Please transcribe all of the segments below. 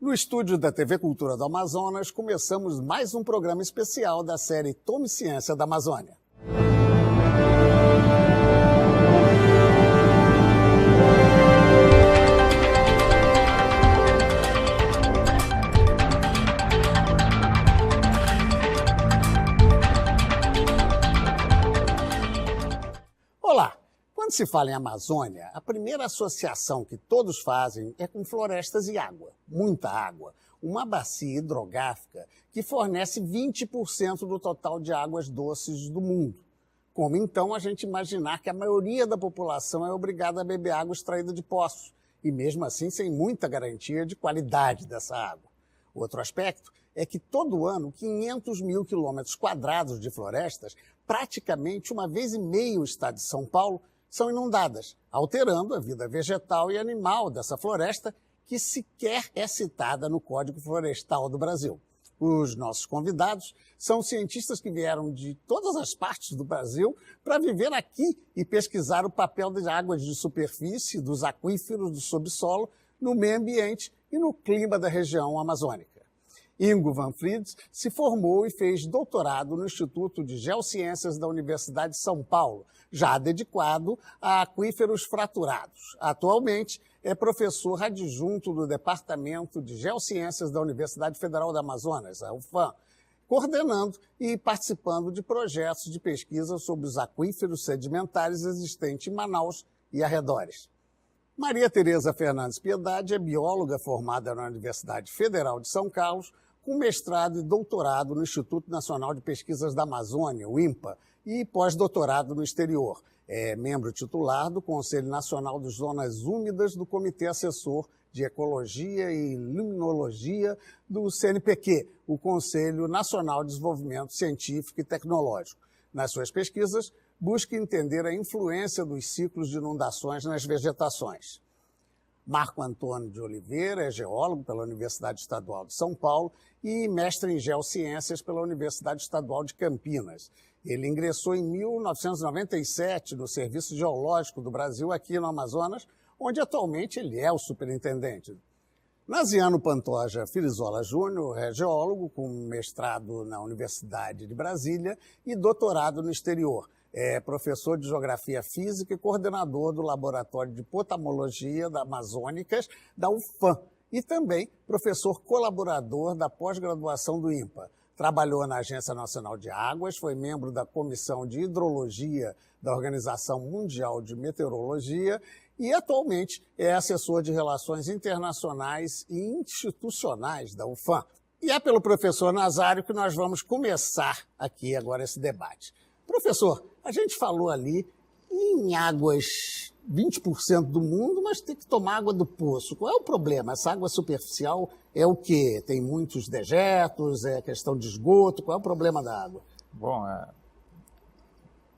No estúdio da TV Cultura do Amazonas, começamos mais um programa especial da série Tome Ciência da Amazônia. Olá! Quando se fala em Amazônia, a primeira associação que todos fazem é com florestas e água, muita água. Uma bacia hidrográfica que fornece 20% do total de águas doces do mundo. Como então a gente imaginar que a maioria da população é obrigada a beber água extraída de poços, e mesmo assim sem muita garantia de qualidade dessa água? Outro aspecto é que todo ano 500 mil quilômetros quadrados de florestas, praticamente uma vez e meia o estado de São Paulo, são inundadas, alterando a vida vegetal e animal dessa floresta, que sequer é citada no Código Florestal do Brasil. Os nossos convidados são cientistas que vieram de todas as partes do Brasil para viver aqui e pesquisar o papel das águas de superfície, dos aquíferos do subsolo, no meio ambiente e no clima da região amazônica. Ingo Van Frieds se formou e fez doutorado no Instituto de Geociências da Universidade de São Paulo, já dedicado a aquíferos fraturados. Atualmente, é professor adjunto do Departamento de Geociências da Universidade Federal do Amazonas, a UFAM, coordenando e participando de projetos de pesquisa sobre os aquíferos sedimentares existentes em Manaus e arredores. Maria Tereza Fernandes Piedade é bióloga formada na Universidade Federal de São Carlos, com mestrado e doutorado no Instituto Nacional de Pesquisas da Amazônia, o INPA, e pós-doutorado no exterior. É membro titular do Conselho Nacional de Zonas Úmidas do Comitê Assessor de Ecologia e Limnologia do CNPq, o Conselho Nacional de Desenvolvimento Científico e Tecnológico. Nas suas pesquisas, busca entender a influência dos ciclos de inundações nas vegetações. Marco Antônio de Oliveira é geólogo pela Universidade Estadual de São Paulo e mestre em Geociências pela Universidade Estadual de Campinas. Ele ingressou em 1997 no Serviço Geológico do Brasil, aqui no Amazonas, onde atualmente ele é o superintendente. Naziano Pantoja Filizola Júnior é geólogo com mestrado na Universidade de Brasília e doutorado no exterior. É professor de Geografia Física e coordenador do Laboratório de Potamologia da Amazônicas da UFAM e também professor colaborador da pós-graduação do INPA. Trabalhou na Agência Nacional de Águas, foi membro da Comissão de Hidrologia da Organização Mundial de Meteorologia e atualmente é assessor de Relações Internacionais e Institucionais da UFAM. E é pelo professor Nazário que nós vamos começar aqui agora esse debate. Professor, a gente falou ali em águas 20% do mundo, mas tem que tomar água do poço. Qual é o problema? Essa água superficial é o quê? Tem muitos dejetos, é questão de esgoto? Qual é o problema da água? Bom,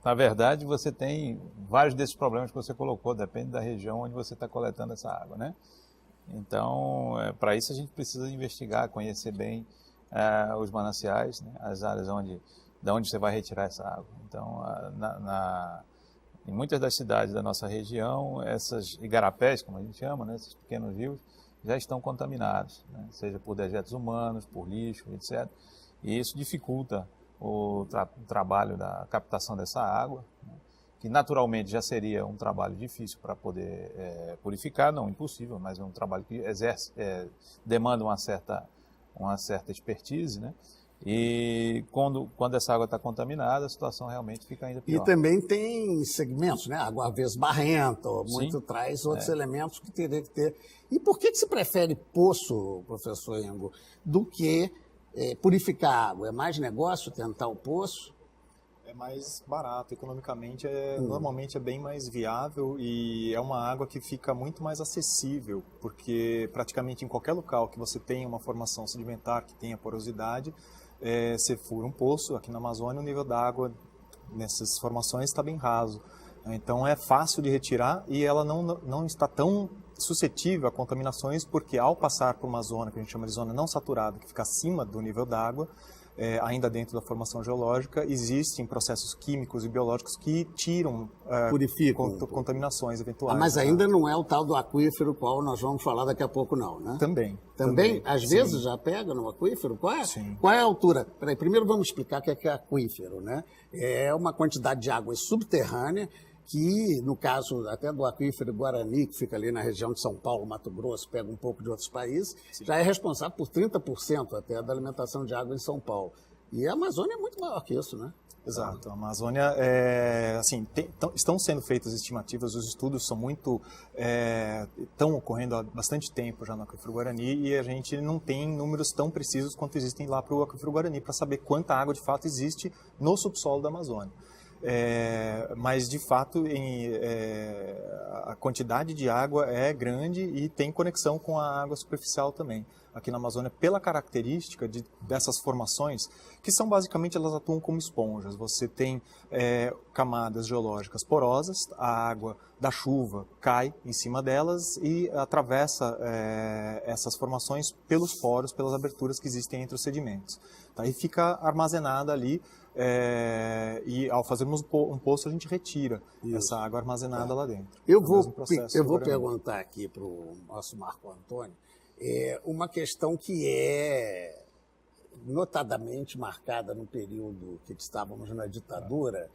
na verdade você tem vários desses problemas que você colocou, depende da região onde você está coletando essa água, né? Então, para isso a gente precisa investigar, conhecer bem os mananciais, né? As áreas da onde você vai retirar essa água. Então, em muitas das cidades da nossa região, essas igarapés, como a gente chama, né, esses pequenos rios, já estão contaminados, né, seja por dejetos humanos, por lixo, etc. E isso dificulta o trabalho da captação dessa água, né, que naturalmente já seria um trabalho difícil para poder purificar, não impossível, mas é um trabalho que demanda uma certa expertise, né? E quando essa água está contaminada, a situação realmente fica ainda pior. E também tem segmentos, né? Água às vezes barrenta, muito traz outros elementos que teria que ter. E por que se prefere poço, professor Ingo, do que purificar a água? É mais negócio tentar o poço? É mais barato, economicamente normalmente é bem mais viável e é uma água que fica muito mais acessível, porque praticamente em qualquer local que você tenha uma formação sedimentar, que tenha porosidade, você fura um poço. Aqui na Amazônia o nível da água nessas formações está bem raso, então é fácil de retirar e ela não está tão suscetível a contaminações, porque ao passar por uma zona que a gente chama de zona não saturada, que fica acima do nível da água, ainda dentro da formação geológica, existem processos químicos e biológicos que tiram purificam contaminações eventuais. Mas ainda não é o tal do aquífero, qual nós vamos falar daqui a pouco, não, né? Também? Às vezes já pega no aquífero? Sim. Qual é a altura? Primeiro vamos explicar o que é aquífero, né? É uma quantidade de água subterrânea que, no caso até do aquífero Guarani, que fica ali na região de São Paulo, Mato Grosso, pega um pouco de outros países, já é responsável por 30% até da alimentação de água em São Paulo. E a Amazônia é muito maior que isso, né? Exato. A Amazônia, estão sendo feitas estimativas, os estudos são estão ocorrendo há bastante tempo já no Aquífero Guarani e a gente não tem números tão precisos quanto existem lá para o Aquífero Guarani para saber quanta água de fato existe no subsolo da Amazônia. Mas, de fato, a quantidade de água é grande e tem conexão com a água superficial também. Aqui na Amazônia, pela característica dessas formações, que são basicamente, elas atuam como esponjas. Você tem camadas geológicas porosas, a água da chuva cai em cima delas e atravessa essas formações pelos poros, pelas aberturas que existem entre os sedimentos. Tá? E fica armazenada ali. E ao fazermos um poço a gente retira essa água armazenada lá dentro. Eu vou perguntar aqui para o nosso Marco Antônio uma questão que é notadamente marcada no período que estávamos na ditadura,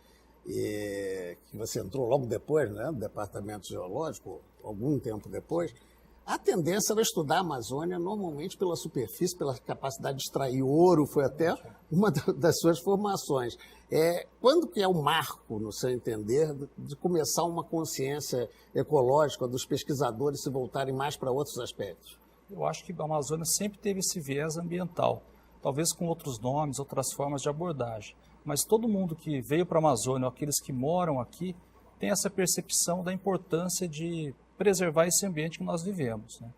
que você entrou logo depois, né, no Departamento Geológico, algum tempo depois. A tendência era estudar a Amazônia normalmente pela superfície, pela capacidade de extrair ouro, foi até uma das suas formações. Quando que é o marco, no seu entender, de começar uma consciência ecológica dos pesquisadores se voltarem mais para outros aspectos? Eu acho que a Amazônia sempre teve esse viés ambiental, talvez com outros nomes, outras formas de abordagem. Mas todo mundo que veio para a Amazônia, ou aqueles que moram aqui, tem essa percepção da importância de preservar esse ambiente que nós vivemos, né?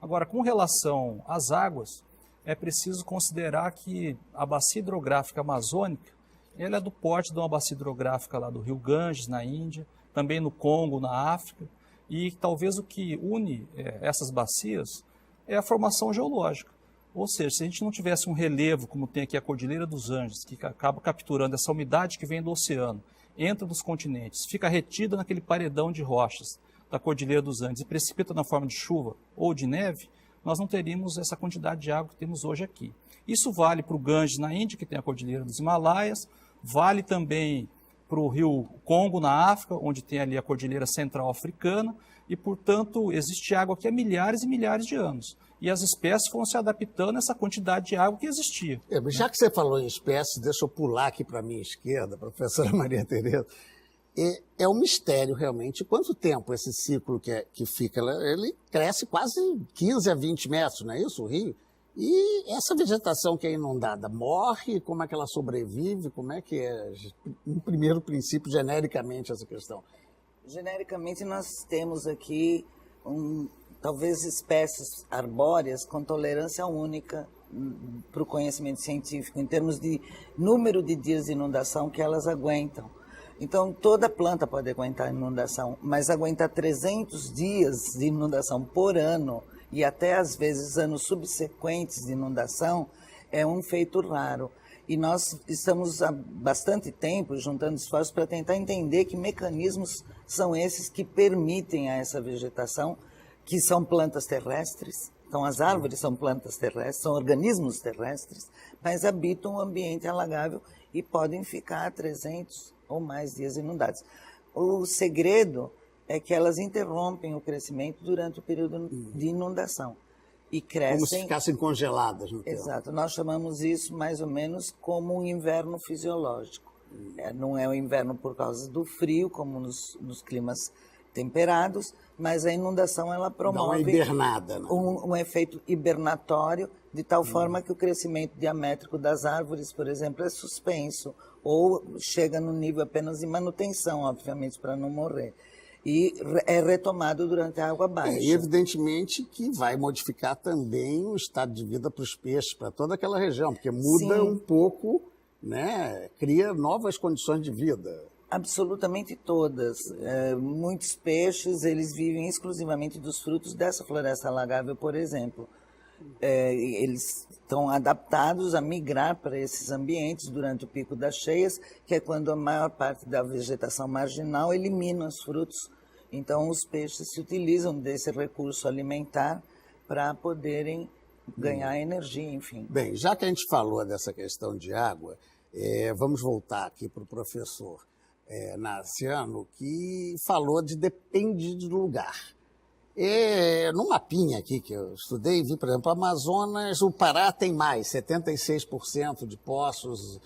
Agora, com relação às águas, é preciso considerar que a bacia hidrográfica amazônica, ela é do porte de uma bacia hidrográfica lá do Rio Ganges, na Índia, também no Congo, na África, e talvez o que une essas bacias é a formação geológica. Ou seja, se a gente não tivesse um relevo, como tem aqui a Cordilheira dos Andes, que acaba capturando essa umidade que vem do oceano, entra nos continentes, fica retida naquele paredão de rochas da Cordilheira dos Andes e precipita na forma de chuva ou de neve, nós não teríamos essa quantidade de água que temos hoje aqui. Isso vale para o Ganges na Índia, que tem a Cordilheira dos Himalaias, vale também para o rio Congo na África, onde tem ali a Cordilheira Central Africana, e, portanto, existe água aqui há milhares e milhares de anos. E as espécies foram se adaptando a essa quantidade de água que existia. Já que você falou em espécies, deixa eu pular aqui para a minha esquerda, professora Maria Tereza. É um mistério, realmente, quanto tempo esse ciclo que fica. Ele cresce quase 15 a 20 metros, não é isso, o rio? E essa vegetação que é inundada morre? Como é que ela sobrevive? Como é que é, no primeiro princípio, genericamente, essa questão? Genericamente, nós temos aqui, talvez, espécies arbóreas com tolerância única para o conhecimento científico, em termos de número de dias de inundação que elas aguentam. Então, toda planta pode aguentar inundação, mas aguentar 300 dias de inundação por ano e até, às vezes, anos subsequentes de inundação é um feito raro. E nós estamos há bastante tempo juntando esforços para tentar entender que mecanismos são esses que permitem a essa vegetação, que são plantas terrestres. Então, as árvores são plantas terrestres, são organismos terrestres, mas habitam um ambiente alagável e podem ficar 300 ou mais dias inundados. O segredo é que elas interrompem o crescimento durante o período de inundação e crescem... Como se ficassem congeladas no tempo. Exato. Nós chamamos isso mais ou menos como um inverno fisiológico. Não é o inverno por causa do frio, como nos climas temperados, mas a inundação ela promove... Dá uma hibernada, né? um efeito hibernatório, de tal forma que o crescimento diamétrico das árvores, por exemplo, é suspenso, ou chega no nível apenas de manutenção, obviamente, para não morrer. E é retomado durante a água baixa. E evidentemente que vai modificar também o estado de vida para os peixes, para toda aquela região, porque muda Sim. um pouco, né? Cria novas condições de vida. Absolutamente todas. Muitos peixes, eles vivem exclusivamente dos frutos dessa floresta alagável, por exemplo. Eles estão adaptados a migrar para esses ambientes durante o pico das cheias, que é quando a maior parte da vegetação marginal elimina os frutos. Então, os peixes se utilizam desse recurso alimentar para poderem ganhar energia, enfim. Bem, já que a gente falou dessa questão de água, vamos voltar aqui para o professor Narciano, que falou de depende do lugar. No mapinha aqui que eu estudei, vi, por exemplo, Amazonas, o Pará tem mais, 76% de poços,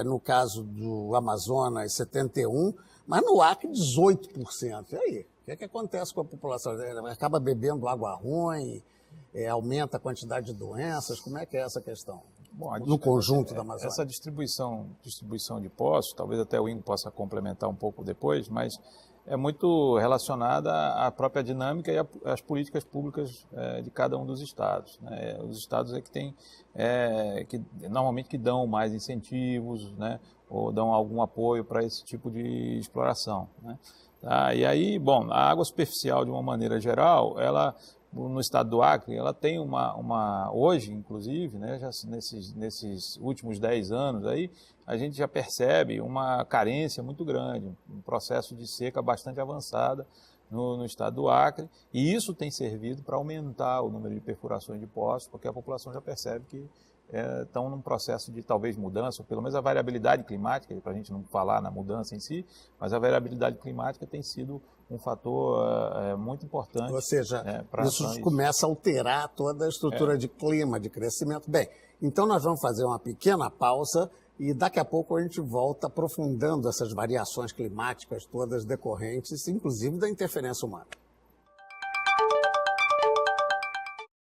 no caso do Amazonas, 71%, mas no Acre, 18%. E aí, o que acontece com a população? Ela acaba bebendo água ruim, aumenta a quantidade de doenças, como é que é essa questão? Bom, no conjunto da Amazônia? Essa distribuição de poços, talvez até o Ingo possa complementar um pouco depois, mas é muito relacionada à própria dinâmica e às políticas públicas de cada um dos estados, né? Os estados que normalmente que dão mais incentivos, né? Ou dão algum apoio para esse tipo de exploração, né? E aí, bom, a água superficial, de uma maneira geral, ela no estado do Acre, ela tem hoje, inclusive, né, já nesses últimos 10 anos, aí, a gente já percebe uma carência muito grande, um processo de seca bastante avançada no estado do Acre, e isso tem servido para aumentar o número de perfurações de poços, porque a população já percebe que estão num processo de talvez mudança, ou pelo menos a variabilidade climática, para a gente não falar na mudança em si, mas a variabilidade climática tem sido um fator muito importante. Ou seja, isso começa a alterar toda a estrutura de clima, de crescimento. Bem, então nós vamos fazer uma pequena pausa e daqui a pouco a gente volta aprofundando essas variações climáticas todas decorrentes, inclusive da interferência humana.